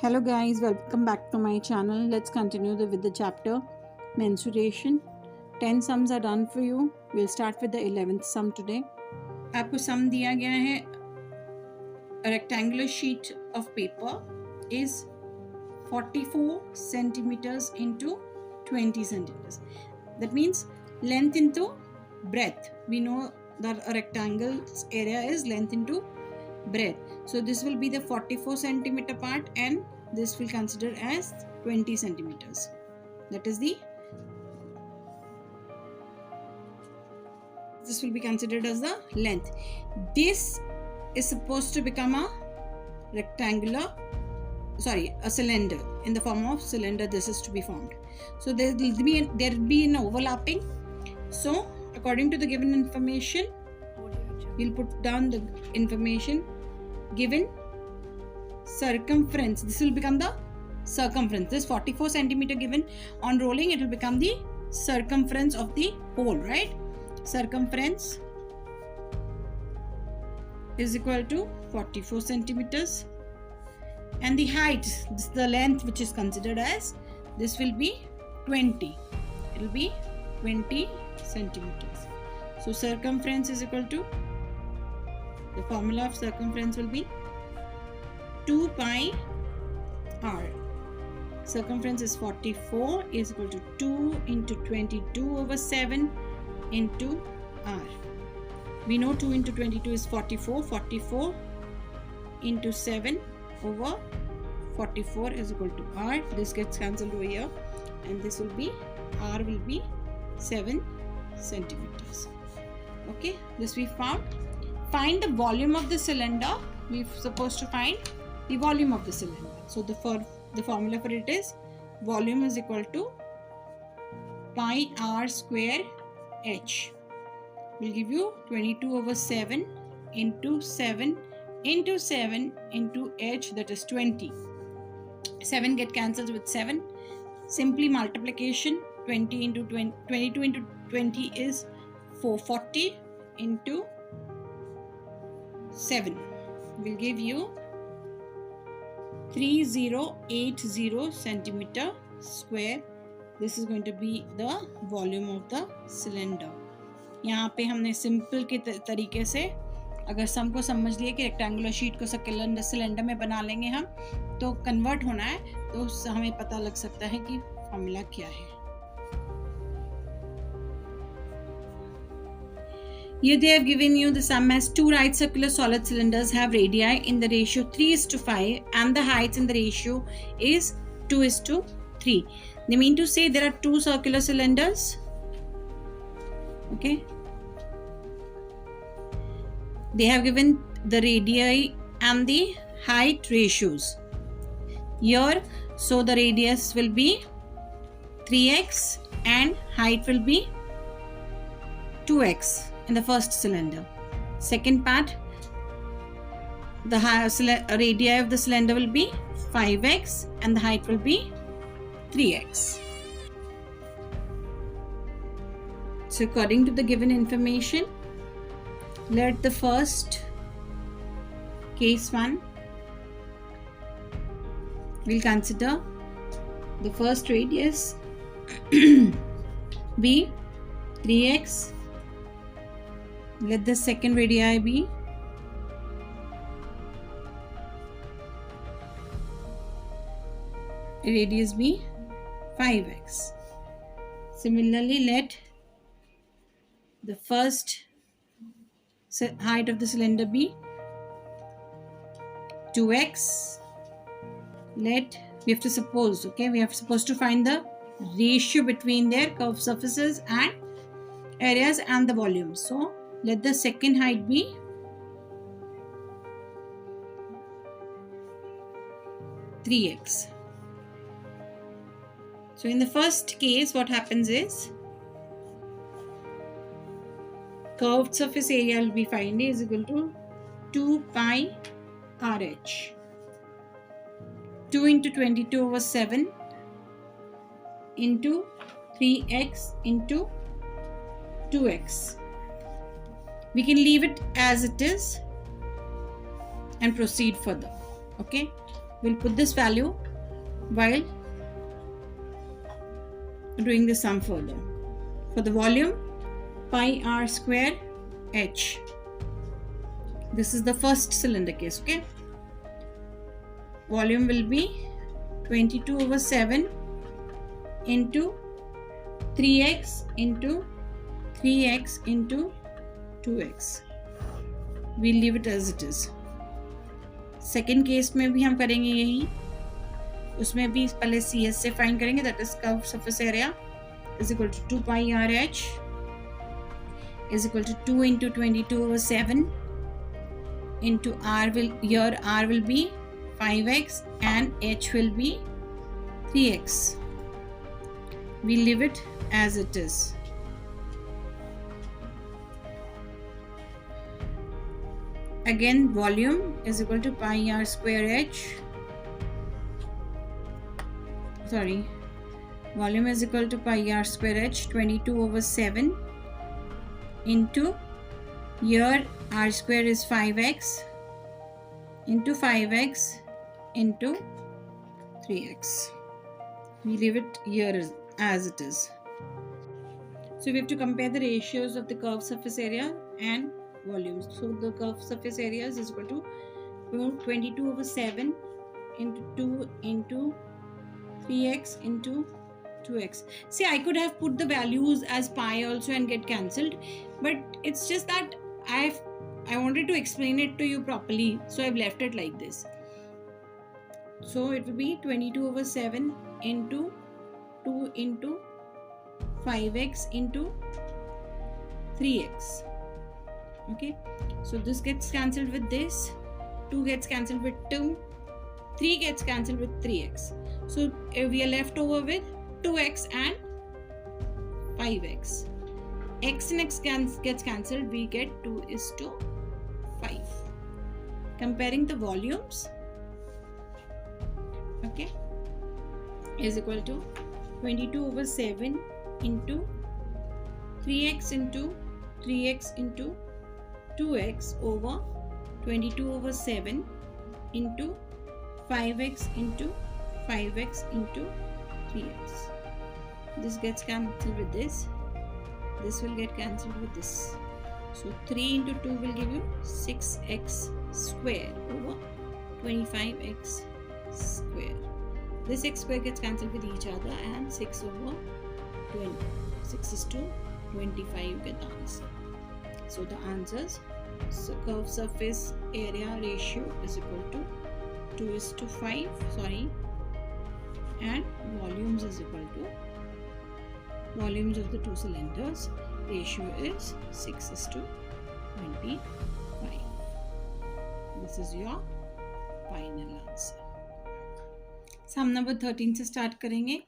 Hello guys, welcome back to my channel. Let's continue with the chapter mensuration. 10 sums are done for you. We'll start with the 11th sum today. आपको sum दिया गया है a rectangular sheet of paper is 44 centimeters into 20 centimeters. That means length into breadth. We know that a rectangle's area is length into breadth. So this will be the 44 centimeter part and this will consider as 20 centimeters. That is this will be considered as the length. This is supposed to become a cylinder. In the form of cylinder, this is to be formed. So there will be an overlapping. So according to the given information, we'll put down the information given circumference. This will become the circumference. This 44 centimeter given on rolling, it will become the circumference of the hole, right? Circumference is equal to 44 centimeters and the height, this is the length which is considered as, this will be 20. It will be 20 centimeters. So circumference is equal to, the formula of circumference will be 2 pi r. Circumference is 44 is equal to 2 into 22 over 7 into r. We know 2 into 22 is 44. 44 into 7 over 44 is equal to r. This gets cancelled over here and this will be, r will be 7 centimeters. Okay, this we found. Find the volume of the cylinder. We're supposed to find the volume of the cylinder. So the formula for it is volume is equal to pi r square h. Will give you 22 over 7 into 7 into 7 into h, that is 20. 7 get cancelled with 7. Simply multiplication. 20 into 20, 22 into 20 is 440 into 7 will give you 3080 centimeter square. This is going to be the volume of the cylinder. यहाँ पे हमने simple के तरीके से अगर सम को समझ लिए कि रेक्टेंगुलर शीट को सिलेंडर में बना लेंगे हम, तो कन्वर्ट होना है तो हमें पता लग सकता है कि फॉर्मूला क्या है. Here they have given you the sum as two right circular solid cylinders have radii in the ratio 3:5 and the heights in the ratio is 2:3. They mean to say there are two circular cylinders. Okay. They have given the radii and the height ratios. Here, so the radius will be 3x and height will be 2x. In the first cylinder. Second part, the radii of the cylinder will be 5x and the height will be 3x. So according to the given information, let the first case 1, we'll consider the first radius be 3x. Let the second radii be radius be 5x. Similarly, let the first height of the cylinder be 2x. We have to suppose, okay, we are supposed to find the ratio between their curved surfaces and areas and the volumes. So let the second height be 3x. So in the first case, what happens is curved surface area will be find is equal to 2 pi RH. 2 into 22 over 7 into 3x into 2x. We can leave it as it is and proceed further. Okay, we'll put this value while doing the sum further. For the volume, pi r square h. This is the first cylinder case, okay? Volume will be 22/7 into 3x into 3x into 2x. We'll leave it as it is. Second case में भी हम करेंगे यही, उसमें भी पहले CS से find करेंगे, that is curve surface area is equal to 2 pi r h is equal to 2 into 22/7 into r will be 5x and h will be 3x. We leave it as it is. Again, volume is equal to pi r square h. Volume is equal to pi r square h 22/7 into here r square is 5x into 5x into 3x. We leave it here as it is. So we have to compare the ratios of the curved surface area and volumes. So the curved surface area is equal to 22/7 into 2 into 3x into 2x. See, I could have put the values as pi also and get cancelled, but it's just that I wanted to explain it to you properly, so I've left it like this. So it will be 22/7 into 2 into 5x into 3x. Okay, so this gets cancelled with this, 2 gets cancelled with 2, 3 gets cancelled with 3x. So we are left over with 2x and 5x. X and x gets cancelled, we get 2:5. Comparing the volumes, okay, is equal to 22/7 into 3x into 3x into 2x over 22/7 into 5x into 5x into 3x. This gets cancelled with this. This will get cancelled with this. So 3 into 2 will give you 6x square over 25x square. This x square gets cancelled with each other and 6 over 20. 6 is to 25, you get the answer. So the answers, so curved surface area ratio is equal to 2:5, and volumes is equal to volumes of the two cylinders ratio is 6:25. This is your final answer. Sum number 13 से start करेंगे.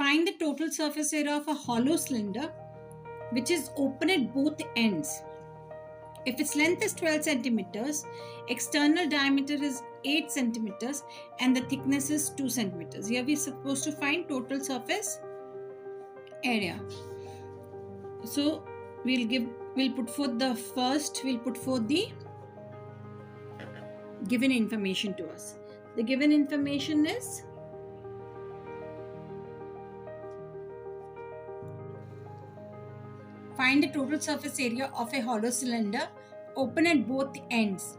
Find the total surface area of a hollow cylinder which is open at both ends. If its length is 12 centimeters, external diameter is 8 centimeters and the thickness is 2 centimeters. Here we are supposed to find total surface area. So we'll put forth the given information to us. The given information is find the total surface area of a hollow cylinder open at both ends.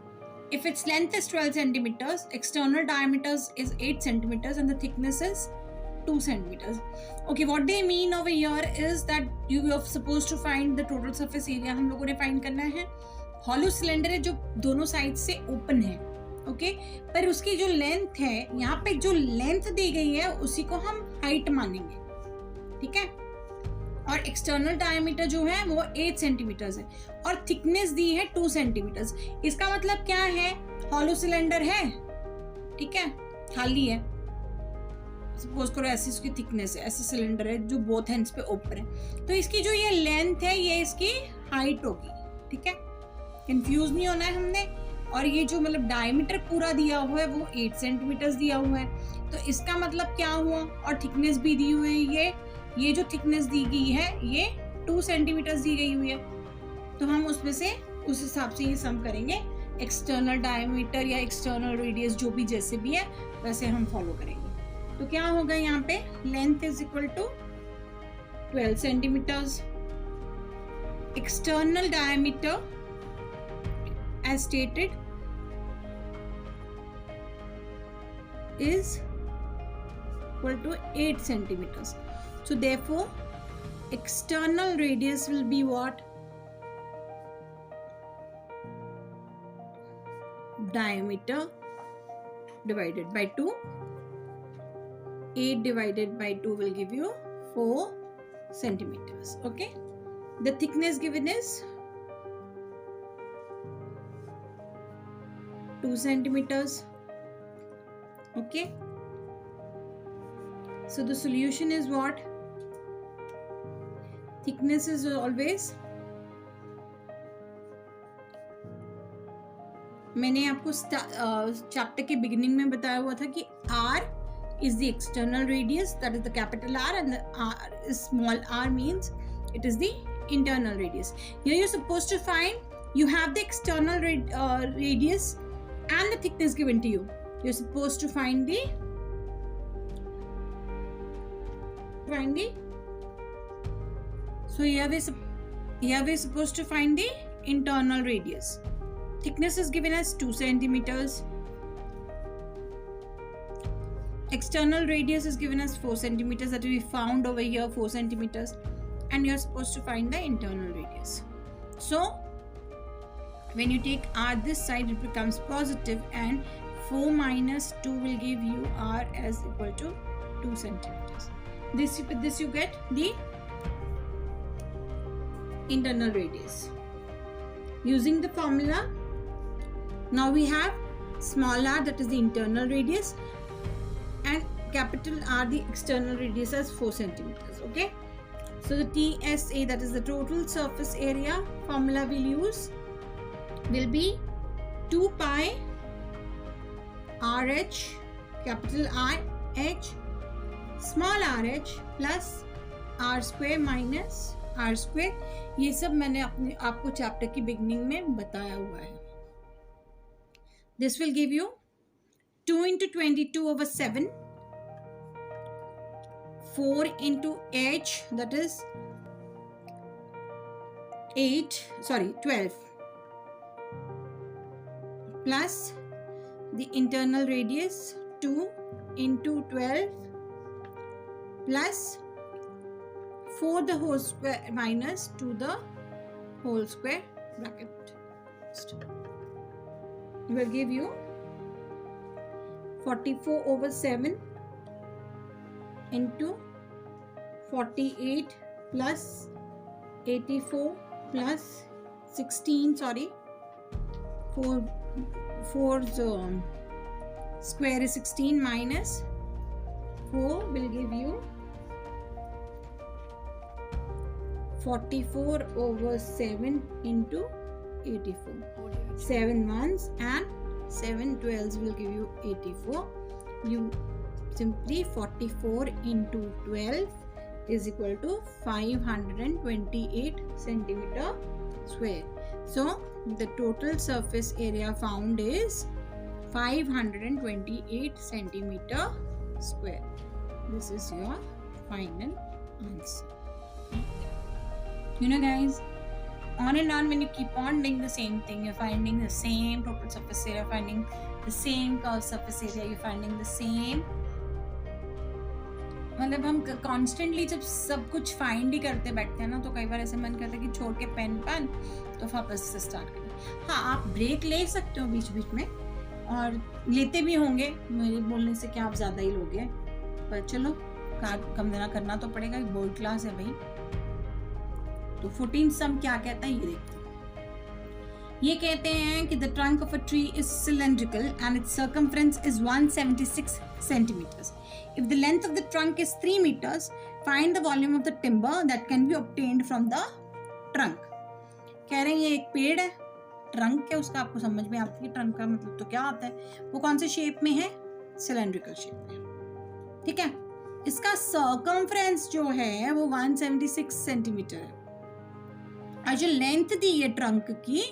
If its length is 12 centimeters, external diameter is 8 centimeters and the thickness is 2 centimeters. Okay, what they mean over here is that you are supposed to find the total surface area. हम लोगों ने find करना है hollow cylinder है जो दोनों side से open है, okay? पर उसकी जो लेंथ है, यहाँ पे जो लेंथ दी गई है उसी को हम हाइट मानेंगे, ठीक है? और एक्सटर्नल डायमीटर जो है वो 8 सेंटीमीटर है और थिकनेस दी है 2 सेंटीमीटर. इसका मतलब क्या है? हॉलो सिलेंडर है, ठीक है, खाली है. सपोज करो ऐसी इसकी थिकनेस है, ऐसा सिलेंडर है जो बोथ हैंड्स पे ओपन है, तो इसकी जो ये लेंथ है ये इसकी हाइट होगी, ठीक है? कंफ्यूज नहीं होना है हमने. और ये जो मतलब डायमीटर पूरा दिया हुआ है वो 8 सेंटीमीटर दिया हुआ है, तो इसका मतलब क्या हुआ? और थिकनेस भी दी हुई है, ये जो थिकनेस दी गई है ये 2 सेंटीमीटर दी गई हुई है, तो हम उसमें से उस हिसाब से ये सम करेंगे. एक्सटर्नल डायमीटर या एक्सटर्नल रेडियस जो भी जैसे भी है वैसे हम फॉलो करेंगे। तो क्या होगा यहाँ पे, length is equal to 12 centimetres, external diameter as stated is equal to 8 centimeters. So therefore external radius will be what? Diameter divided by 2. 8 divided by 2 will give you 4 centimeters. Okay. The thickness given is 2 centimeters. Okay, so the solution is what? Thickness is always, मैंने आपको chapter के beginning में बताया हुआ था कि R is the external radius, that is the capital R, and the R is small r means it is the internal radius. Here you're supposed to find, you have the external radius and the thickness given to you. You're supposed to find the so here we're supposed to find the internal radius. Thickness is given as 2 centimeters. External radius is given as 4 centimeters, that we found over here 4 centimeters, and you're supposed to find the internal radius. So when you take R this side, it becomes positive, and 4 minus 2 will give you R as equal to 2 centimeters. With this you get the internal radius. Using the formula, now we have small r, that is the internal radius, and capital R, the external radius, as 4 centimeters. Okay. So the TSA, that is the total surface area, formula we'll use will be 2 pi RH, capital RH, small rh plus r square minus r square. ये सब मैंने आपको chapter की beginning में बताया हुआ है. This will give you 2 into 22 over 7, 4 into h, that is 12, plus the internal radius 2 into 12 plus 4 the whole square minus 2 the whole square bracket will give you 44 over 7 into 48 plus 84 plus 16, 4's square is 16 minus 4 will give you 44 over 7 into 84. 7 ones and 7 12s will give you 84. You simply 44 into 12 is equal to 528 centimeter square. So the total surface area found is 528 centimeter square. This is your final answer. You know guys, on and on, when you keep on doing the same thing, you're finding the same total surface area, finding the same curved surface area, you're finding the same. मतलब हम constantly जब सब कुछ find ही करते बैठते हैं ना, तो कई बार ऐसे मन करता है कि छोड़ के पेन तो वापस से स्टार्ट करें. हाँ, आप ब्रेक ले सकते हो बीच बीच में, और लेते भी होंगे, मेरे बोलने से क्या आप ज़्यादा ही लोगे, पर चलो कम देना करना तो पड़ेगा, बोर्ड क्लास है भाई. तो 14 सम क्या कहता है ये देखते हैं. ये कहते हैं कि the trunk of a tree is cylindrical and its circumference is 176 centimetres. If the length of the trunk is 3 meters, find the volume of the timber that can be obtained from the trunk. कह रहे हैं ये एक पेड़ है, trunk है उसका, आपको समझ में आता है कि ट्रंक का मतलब तो क्या आता है, वो कौन से शेप में है, सिलेंड्रिकल शेप में. ठीक है, इसका सर्कमफ्रेंस जो है वो 176 सेंटीमीटर है, और जो लेंथ दी है ट्रंक की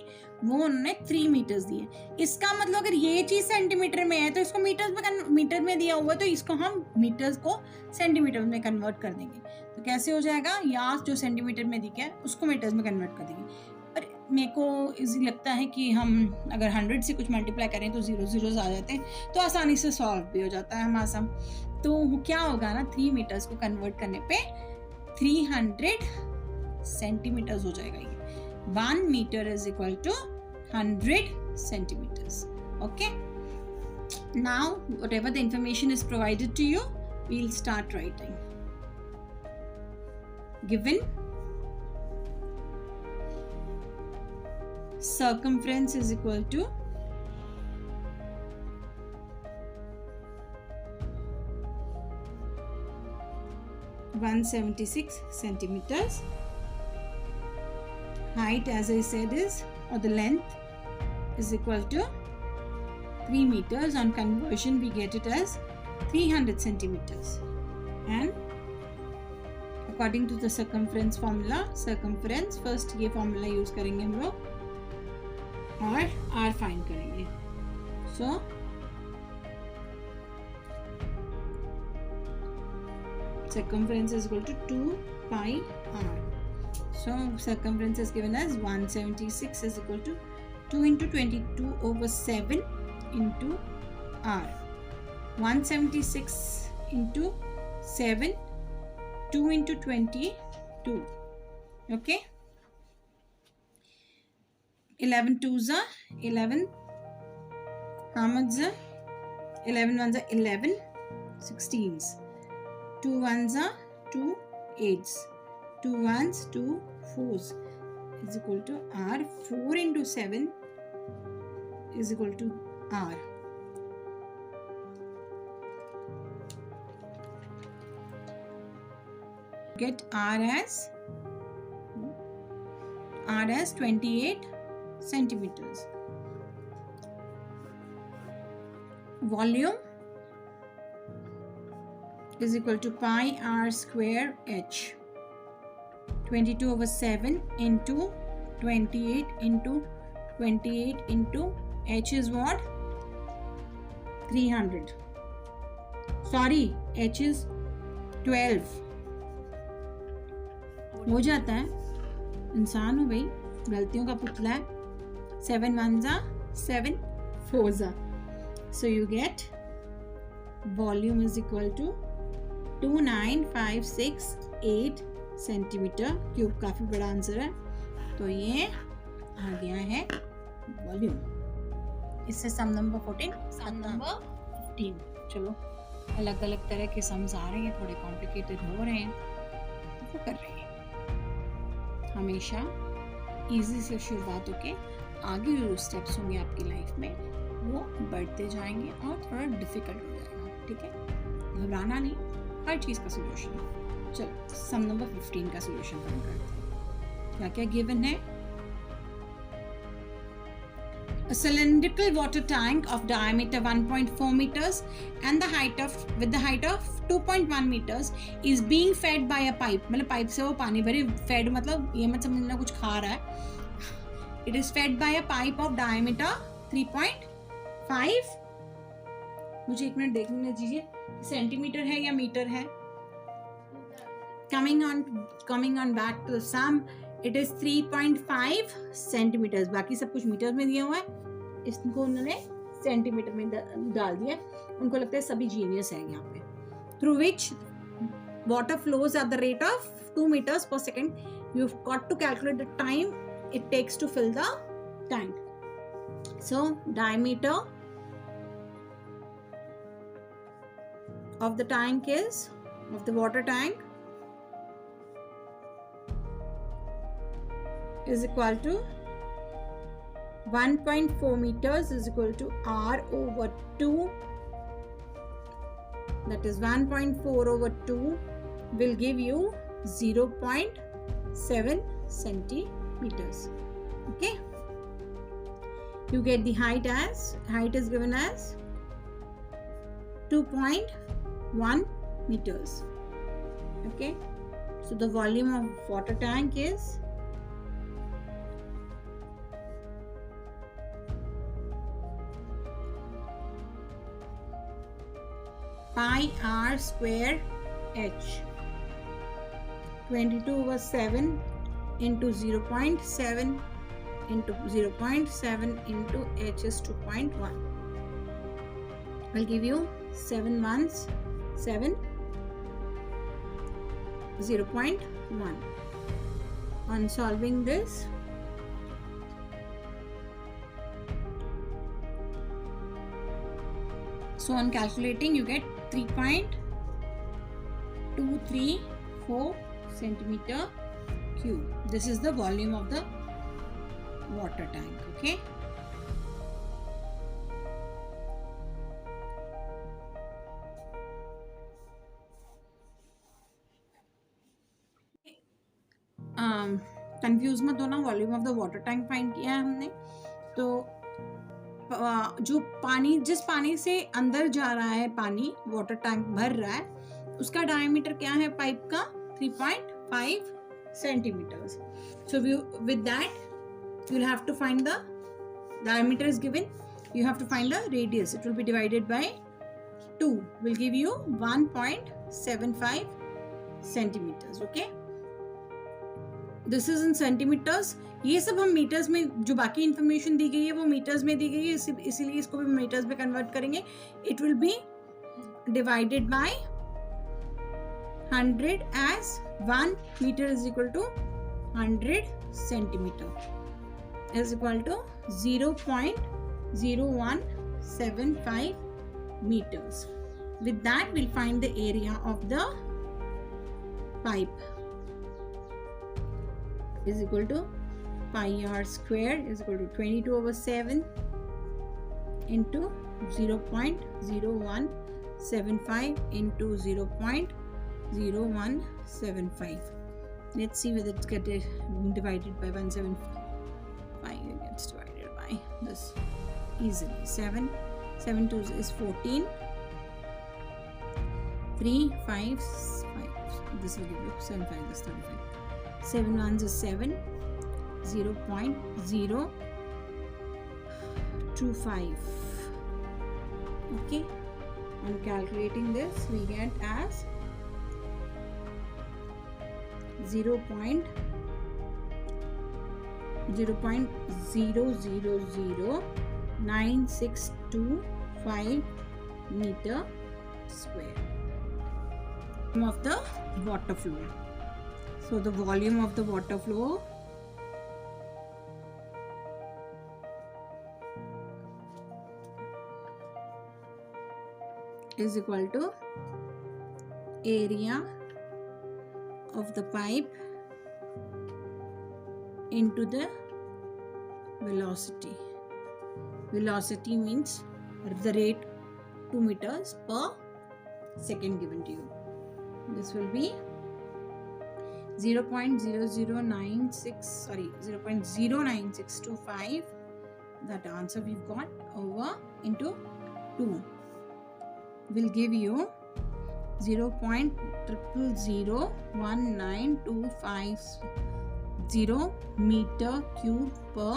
वो उन्होंने 3 मीटर्स दिए। इसका मतलब अगर ये चीज सेंटीमीटर में है तो इसको मीटर में दिया हुआ है, तो इसको हम मीटर्स को सेंटीमीटर में कन्वर्ट कर देंगे। तो कैसे हो जाएगा, या जो सेंटीमीटर में दिखा है उसको मीटर्स में कन्वर्ट कर देंगे। पर मेरे को इजी लगता है कि हम अगर 100 से कुछ मल्टीप्लाई करें तो 0 0 आ जाते हैं, तो आसानी से सॉल्व भी हो जाता है हमारा सम। तो क्या होगा ना, 3 मीटर्स को कन्वर्ट करने पे 300 सेंटीमीटर्स हो जाएगा। ये 1 meter is equal to 100 centimeters. Okay. Now, whatever the information is provided to you, we'll start writing. Given circumference is equal to 176 centimeters. Height, as I said, is, or the length, is equal to 3 meters. On conversion we get it as 300 centimeters. And according to the circumference formula, circumference first ये formula use करेंगे हम लोग और r find करेंगे. So circumference is equal to 2 pi r. So circumference is given as 176 is equal to 2 into 22 over 7 into r. 176 into 7, 2 into 22. Okay. 11 2s are 11. How much are 11 1s are 11 16s. 2 1s are 2 8s. 2 1s 2 4s is equal to r. 4 into 7 is equal to r. Get r as 28 centimeters. Volume is equal to pi r square h. 22 over 7 into 28 into 28 into h is what? 300. Sorry, h is 12. हो जाता है, इंसान हो भाई, गलतियों का पुतला है. 7 1s are 7 4s are. So you get volume is equal to 29568 centimetre cube. काफी बड़ा आंसर है. तो ये आ गया है वॉल्यूम. इससे सम नंबर 14, सम नंबर 15. चलो, अलग अलग तरह के सम्स आ रहे हैं, थोड़े कॉम्प्लिकेटेड हो रहे हैं, वो कर रहे हैं. हमेशा इजी से शुरुआत होके आगे जो स्टेप्स होंगे आपकी लाइफ में वो बढ़ते जाएंगे और थोड़ा डिफिकल्ट हो जाएगा. ठीक है, घबराना नहीं, हर चीज़ का सोल्यूशन है. चलो, सम नंबर 15 का सोल्यूशन फाइंड करते हैं. क्या क्या गिवन है? A cylindrical water tank of diameter 1.4 meters and with the height of 2.1 meters is being fed by a pipe. मतलब पाइप से वो पानी भरे. fed मतलब ये मत समझना कुछ खा रहा है. It is fed by a pipe of diameter 3.5. मुझे एक मिनट देखने दीजिए, सेंटीमीटर है या मीटर है. Coming on back to the sum, it is 3.5 centimeters. बाकी सब कुछ मीटर में दिया हुआ है, इसको उन्होंने सेंटीमीटर में डाल दिया. उनको लगता है सभी जीनियस है यहाँ पे. Through which water flows at the rate of 2 meters per second. You've got to calculate the time it takes to fill the tank. So diameter of the tank of the water tank is equal to 1.4 meters is equal to r over 2. That is 1.4 over 2 will give you 0.7 centimeters. Okay. You get the height is given as 2.1 meters. Okay. So the volume of water tank is pi r square h. 22/7 into 0.7 into 0.7 into h is 2.1. I'll give you 7 ones 7 0.1. On solving this, so on calculating you get 3.234 centimeter cube. This is the volume of the water tank. Okay, confuse मत होना, volume of the water tank find किया है हमने। तो जो पानी, जिस पानी से अंदर जा रहा है पानी, वाटर टैंक भर रहा है, उसका डायमीटर क्या है पाइप का? 3.5 centimeters. So with that you will have to find the diameter is given, you have to find the radius. It will be divided by 2, will give you 1.75 centimeters. Okay, this is in centimetres. ये सब हम metres में, जो बाकी information दी गई है वो metres में दी गई है, इसीलिए इसको भी मीटर्स में कन्वर्ट करेंगे। It will be divided by 100 as 1 metre is equal to 100 centimetre is equal to 0.0175 meters. With that we'll find the area of the pipe is equal to pi r square is equal to 22/7 into 0.0175 into 0.0175. Let's see whether it's divided by 175. It gets divided by this easily. 7 2 is 14. 3 5 5. This will give you 7 5 is 35. 7 ones is 7. 0.025. Okay, on calculating this we get as 0.000962 meter square of the water flow. So the volume of the water flow is equal to area of the pipe into the velocity. Velocity means the rate 2 meters per second given to you. This will be 0.09625. That answer we've got over into 2 will give you 0.0001925 meter cube per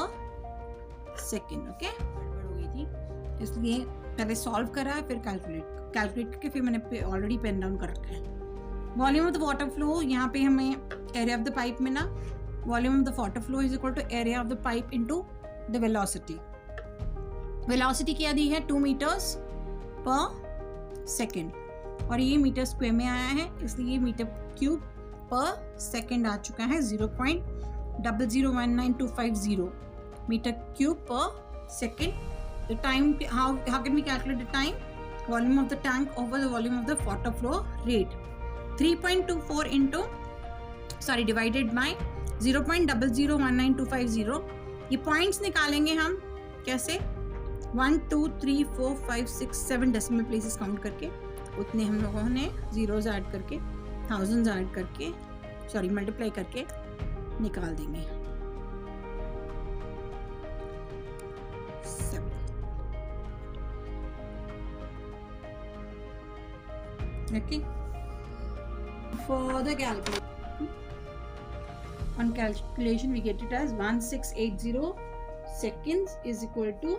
second. Okay, गड़बड़ हो गई थी इसलिए पहले solve करा फिर calculate करके फिर मैंने ऑलरेडी पेन डाउन कर रखा है। Volume of the water flow, यहाँ पे हमें एरिया ऑफ द पाइप में ना, volume of the water flow is equal to area of the pipe into the velocity. Velocity क्या दी है? 2 meters per second और ये मीटर स्क्वायर में आया है, इसलिए मीटर क्यूब पर सेकेंड आ चुका है 0.0019250 meter cube per second. The time, how can we calculate the time? Volume of the tank over the volume of the water flow rate. 3.24 into divided by 0.0019250. ये points निकालेंगे हम कैसे? 1 2 3 4 5 6 7 decimal places count करके, उतने हम लोगों ने zeros add करके, थाउजेंड्स ऐड करके, मल्टीप्लाई करके निकाल देंगे। Okay, for the calculation, on calculation we get it as 1680 seconds is equal to,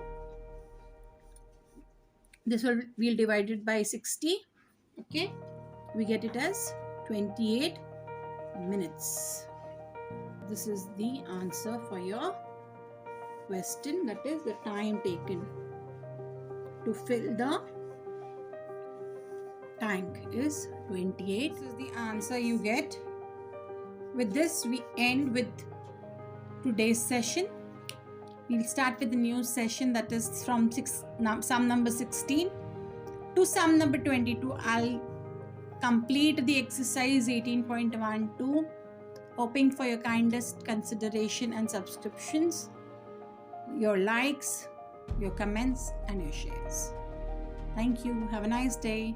this will we'll divide it by 60, Okay, we get it as 28 minutes. This is the answer for your question, that is the time taken to fill the tank is 28. This is the answer you get. With this we end with today's session. We'll start with the new session, that is from sum number 16 to sum number 22. I'll complete the exercise 18.12, hoping for your kindest consideration and subscriptions, your likes, your comments and your shares. Thank you. Have a nice day.